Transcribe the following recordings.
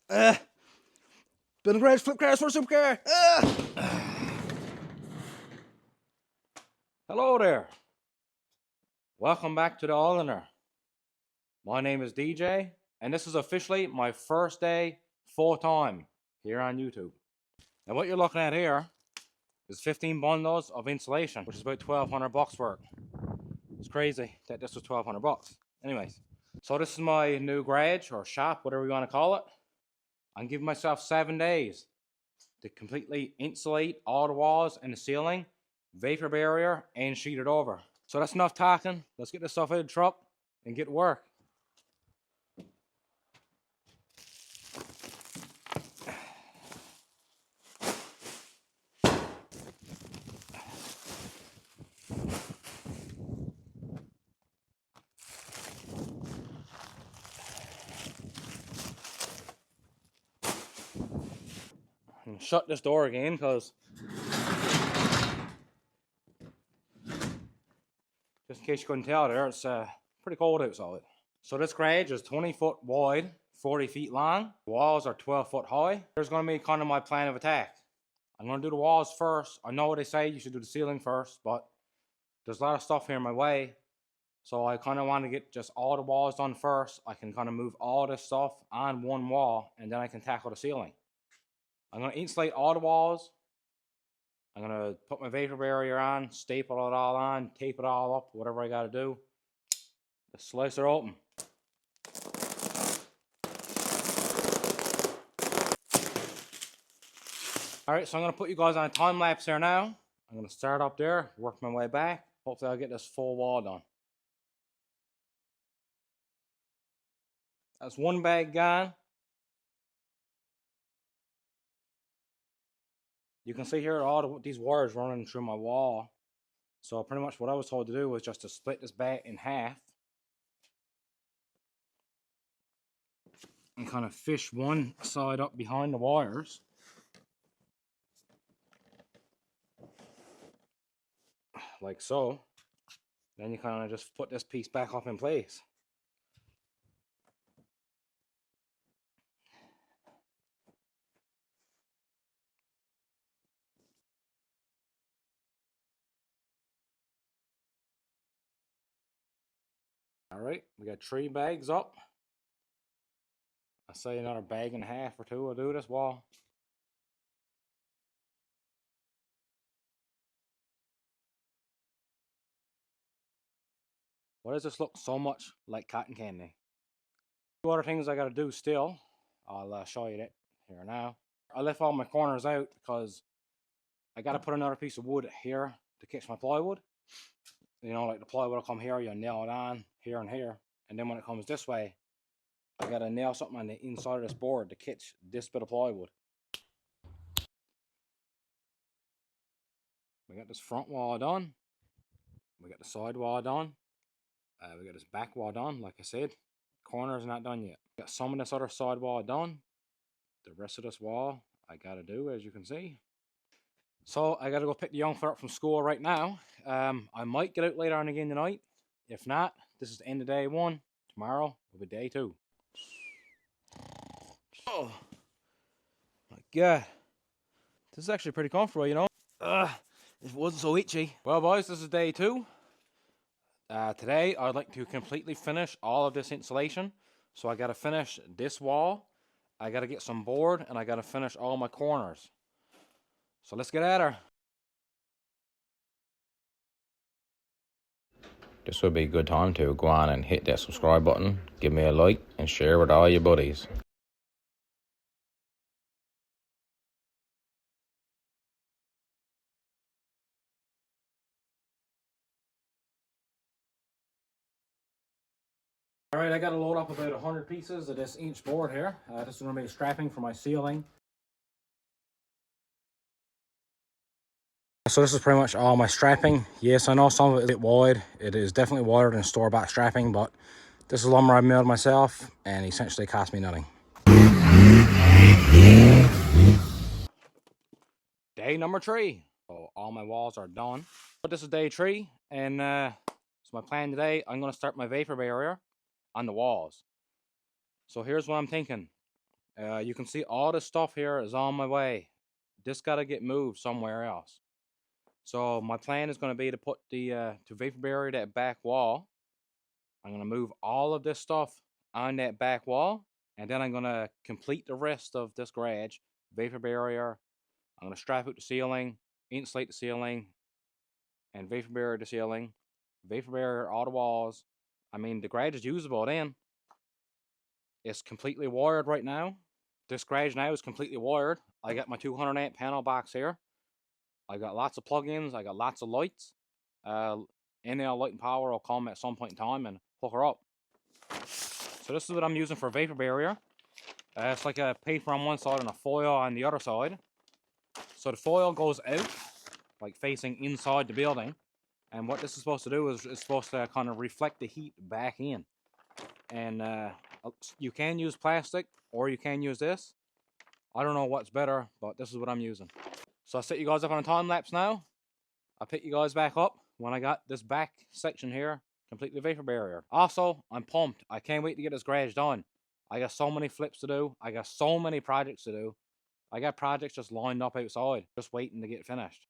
Building garage, flip cars for a supercar. Hello there. Welcome back to the Alliner. My name is DJ, and this is officially my first day full-time here on YouTube. Now what you're looking at here is 15 bundles of insulation, which is about 1,200 bucks worth. It's crazy that this was 1,200 bucks. Anyways, so this is my new garage or shop, whatever you want to call it. I'm giving myself 7 days to completely insulate all the walls and the ceiling, vapor barrier, and sheet it over. So that's enough talking. Let's get this stuff out of the truck and get to work. And shut this door again because just in case you couldn't tell there, it's pretty cold outside. So this garage is 20 foot wide, 40 feet long. The walls are 12 foot high. Here's going to be kind of my plan of attack. I'm going to do the walls first. I know what they say, you should do the ceiling first, but there's a lot of stuff here in my way. So I kind of want to get just all the walls done first. I can kind of move all this stuff on one wall, and then I can tackle the ceiling. I'm going to insulate all the walls. I'm going to put my vapor barrier on, staple it all on, tape it all up, whatever I got to do. The slicer open. Alright, so I'm going to put you guys on a time lapse here now. I'm going to start up there, work my way back. Hopefully I'll get this full wall done. That's one bag gone. You can see here all these wires running through my wall. So pretty much what I was told to do was just to split this bag in half. And kind of fish one side up behind the wires. Like so. Then you kind of just put this piece back up in place. Alright, we got 3 bags up. I say another bag and a half or two will do this wall. Why does this look so much like cotton candy? 2 other things I gotta do still. I'll show you that here now. I left all my corners out because I gotta put another piece of wood here to catch my plywood. You know, like the plywood will come here, you nail it on here and here. And then when it comes this way, I gotta nail something on the inside of this board to catch this bit of plywood. We got this front wall done. We got the side wall done. We got this back wall done, like I said. Corner's not done yet. Got some of this other side wall done. The rest of this wall I gotta do, as you can see. So I gotta go pick the young fella up from school right now. I might get out later on again tonight. If not, this is the end of day 1. Tomorrow will be day 2. Oh my god. This is actually pretty comfortable, you know. If it wasn't so itchy. Well boys, this is day 2. Today I'd like to completely finish all of this insulation. So I gotta finish this wall. I gotta get some board, and I gotta finish all my corners. So let's get at her. This would be a good time to go on and hit that subscribe button, give me a like, and share with all your buddies. Alright, I got to load up about 100 pieces of this inch board here. This is going to be strapping for my ceiling. So this is pretty much all my strapping. Yes, I know some of it is a bit wide. It is definitely wider than store-bought strapping, but this is lumber I milled myself, and essentially cost me nothing. Day number 3. So all my walls are done. But this is day 3, and so my plan today, I'm going to start my vapor barrier on the walls. So here's what I'm thinking. You can see all this stuff here is on my way. This got to get moved somewhere else. So my plan is going to be to put to vapor barrier that back wall. I'm going to move all of this stuff on that back wall, and then I'm going to complete the rest of this garage. Vapor barrier. I'm going to strap out the ceiling, insulate the ceiling, and vapor barrier the ceiling. Vapor barrier all the walls. I mean, the garage is usable then. It's completely wired right now. This garage now is completely wired. I got my 200 amp panel box here. I got lots of plugins. I got lots of lights. NL Light and Power will come at some point in time and hook her up. So this is what I'm using for vapor barrier. It's like a paper on one side and a foil on the other side. So the foil goes out, like facing inside the building. And what this is supposed to do is it's supposed to kind of reflect the heat back in. And you can use plastic or you can use this. I don't know what's better, but this is what I'm using. So I'll set you guys up on a time lapse now. I'll pick you guys back up when I got this back section here completely vapor barrier. Also, I'm pumped. I can't wait to get this garage done. I got so many flips to do. I got so many projects to do. I got projects just lined up outside, just waiting to get finished.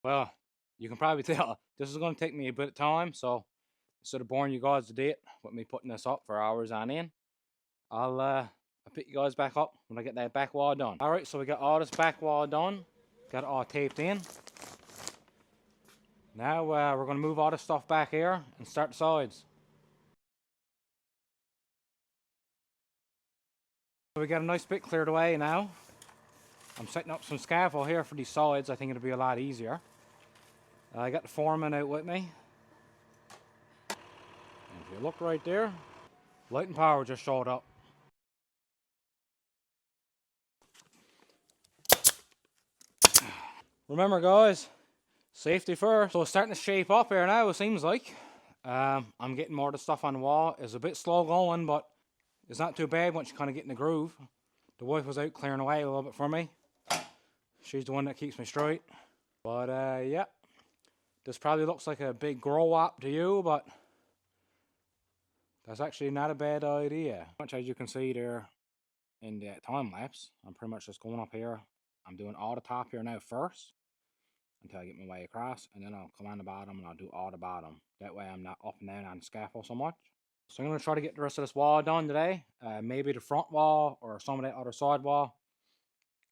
Well, you can probably tell this is going to take me a bit of time, so instead of boring you guys to death with me putting this up for hours on end, I'll pick you guys back up when I get that back wall done. Alright, so we got all this back wall done. Got it all taped in. Now we're going to move all this stuff back here and start the sides. So we got a nice bit cleared away now. I'm setting up some scaffold here for these sides. I think it'll be a lot easier. I got the foreman out with me. And if you look right there, Light and Power just showed up. Remember guys, safety first. So it's starting to shape up here now, it seems like. I'm getting more of the stuff on the wall. It's a bit slow going, but it's not too bad once you kind of get in the groove. The wife was out clearing away a little bit for me. She's the one that keeps me straight. But yeah, this probably looks like a big grow up to you, but that's actually not a bad idea. Much as you can see there in the time lapse, I'm pretty much just going up here. I'm doing all the top here now first until I get my way across, and then I'll come on the bottom and I'll do all the bottom. That way I'm not up and down on the scaffold so much. So I'm going to try to get the rest of this wall done today. Maybe the front wall or some of that other side wall.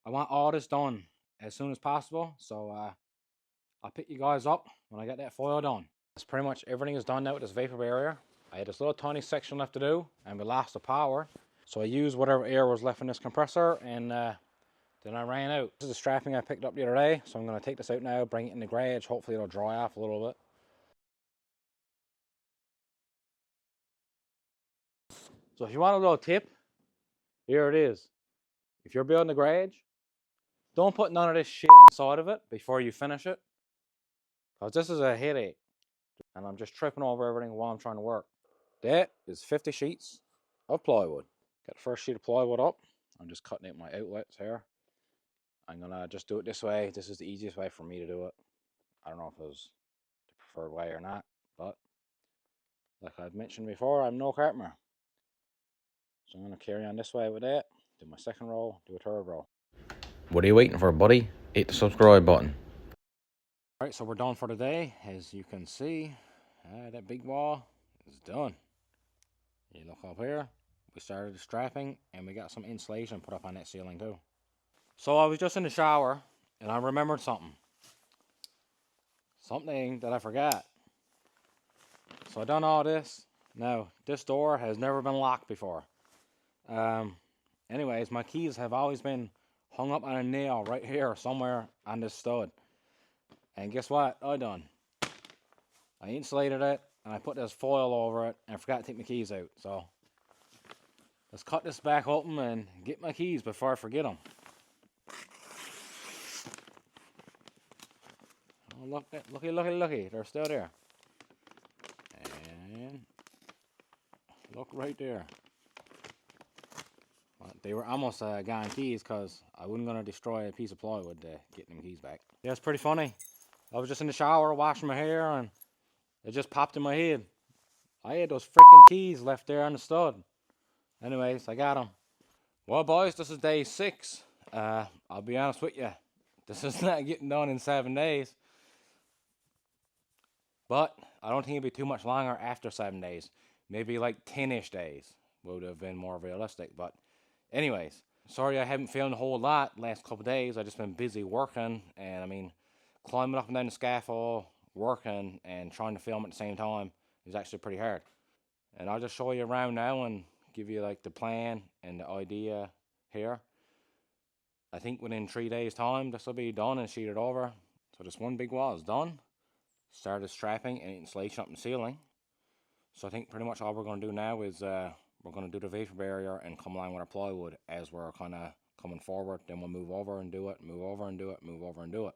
I want all this done as soon as possible. So I'll pick you guys up when I get that foil done. That's pretty much everything is done now with this vapor barrier. I had this little tiny section left to do and we lost the power. So I used whatever air was left in this compressor and then I ran out. This is the strapping I picked up the other day. So I'm going to take this out now, bring it in the garage. Hopefully it'll dry off a little bit. So if you want a little tip, here it is. If you're building a garage, don't put none of this shit inside of it before you finish it. Because this is a headache. And I'm just tripping over everything while I'm trying to work. That is 50 sheets of plywood. Got the first sheet of plywood up. I'm just cutting out my outlets here. I'm going to just do it this way. This is the easiest way for me to do it. I don't know if it was the preferred way or not. But like I've mentioned before, I'm no carpenter. So I'm going to carry on this way with that. Do my second row, do a third row. What are you waiting for, buddy? Hit the subscribe button. Alright, so we're done for the day. As you can see, that big wall is done. You look up here, we started the strapping and we got some insulation put up on that ceiling too. So I was just in the shower and I remembered something. Something that I forgot. So I done all this. Now, this door has never been locked before. Anyways, my keys have always been hung up on a nail right here somewhere on this stud. And guess what I done? I insulated it and I put this foil over it and I forgot to take my keys out. So let's cut this back open and get my keys before I forget them. Oh, look, looky, looky, looky. They're still there. And look right there. They were almost gone keys because I wasn't going to destroy a piece of plywood to get them keys back. Yeah, it's pretty funny. I was just in the shower washing my hair and it just popped in my head. I had those freaking keys left there on the stud. Anyways, I got them. Well, boys, this is day 6. I'll be honest with you. This is not getting done in 7 days. But I don't think it'll be too much longer after 7 days. Maybe like 10-ish days would have been more realistic. But anyways, sorry I haven't filmed a whole lot last couple days. I've just been busy working. And I mean, climbing up and down the scaffold, working, and trying to film at the same time is actually pretty hard. And I'll just show you around now and give you like the plan and the idea here. I think within 3 days time this will be done and sheeted over. So this one big wall is done. Started strapping and insulation up in the ceiling. So I think pretty much all we're going to do now is we're going to do the vapor barrier and come along with our plywood as we're kind of coming forward. Then we'll move over and do it, move over and do it, move over and do it.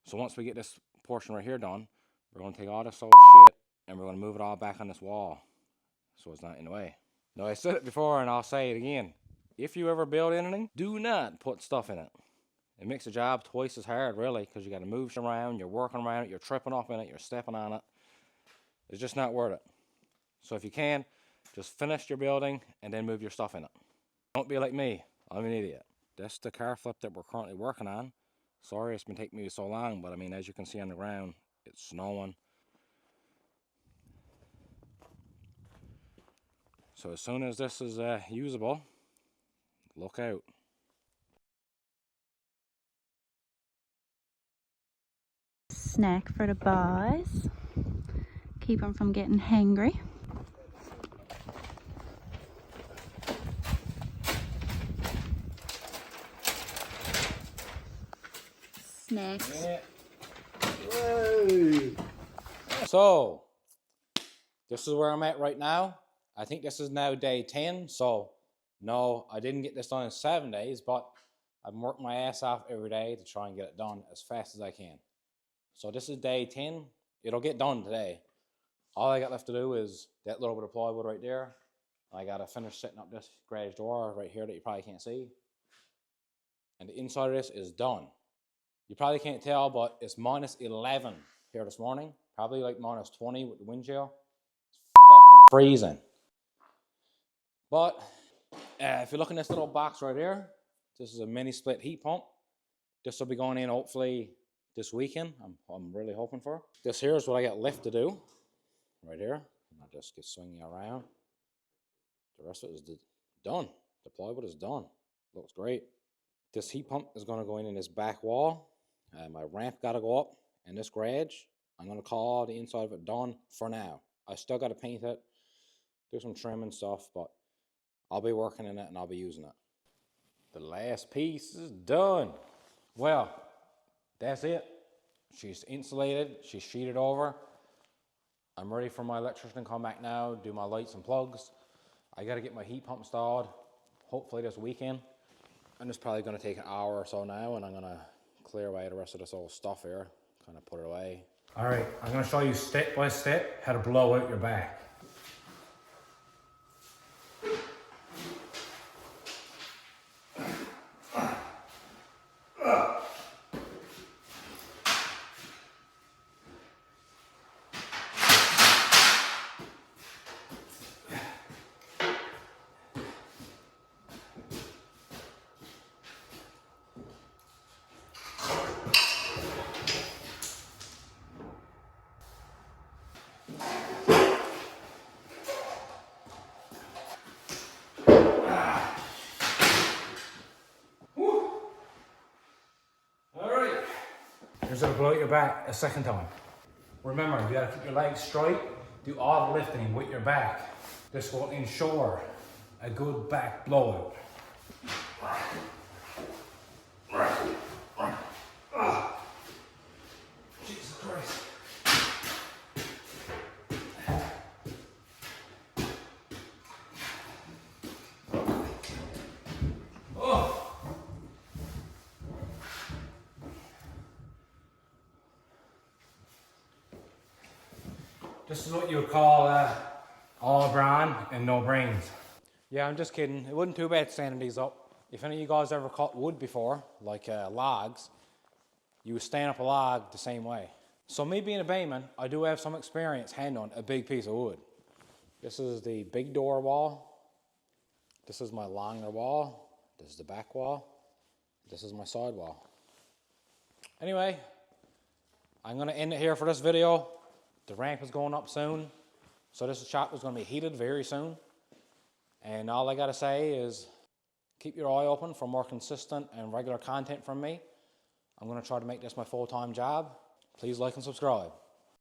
So once we get this portion right here done, we're going to take all this old shit and we're going to move it all back on this wall so it's not in the way. Now, I said it before and I'll say it again. If you ever build anything, do not put stuff in it. It makes the job twice as hard, really, because you got to move shit around, you're working around it, you're tripping up in it, you're stepping on it. It's just not worth it. So if you can, just finish your building and then move your stuff in it. Don't be like me. I'm an idiot. That's the car flip that we're currently working on. Sorry it's been taking me so long, but I mean, as you can see on the ground, it's snowing. So as soon as this is usable, look out. Snack for the boys. Keep them from getting hangry. Snacks. Yeah. So, this is where I'm at right now. I think this is now day 10. So, no, I didn't get this done in 7 days, but I've worked my ass off every day to try and get it done as fast as I can. So this is day 10. It'll get done today. All I got left to do is that little bit of plywood right there. I got to finish setting up this garage door right here that you probably can't see. And the inside of this is done. You probably can't tell, but it's minus 11 here this morning. Probably like minus 20 with the wind chill. It's fucking freezing. But if you look in this little box right here, this is a mini split heat pump. This will be going in hopefully this weekend. I'm really hoping for. This here is what I got left to do. Right here. And I just get swinging around. The rest of it is done. The plywood is done. Looks great. This heat pump is going to go in this back wall. My ramp got to go up in this garage. I'm going to call the inside of it done for now. I still got to paint it, do some trim and stuff, but I'll be working in it and I'll be using it. The last piece is done. Well, that's it. She's insulated. She's sheeted over. I'm ready for my electrician to come back now, do my lights and plugs. I got to get my heat pump installed, hopefully this weekend. And it's probably going to take an hour or so now, and I'm going to clear away the rest of this old stuff here, kind of put it away. All right, I'm going to show you step by step how to blow out your back. Here's how to blow out your back a second time. Remember, you gotta keep your legs straight, do all the lifting with your back. This will ensure a good back blowout. Jesus Christ. This is what you would call all brawn and no brains. Yeah, I'm just kidding. It wasn't too bad standing these up. If any of you guys ever cut wood before, like logs, you would stand up a log the same way. So me being a bayman, I do have some experience handling a big piece of wood. This is the big door wall. This is my longer wall. This is the back wall. This is my side wall. Anyway, I'm going to end it here for this video. The ramp is going up soon, so this shop is going to be heated very soon. And all I got to say is keep your eye open for more consistent and regular content from me. I'm going to try to make this my full-time job. Please like and subscribe.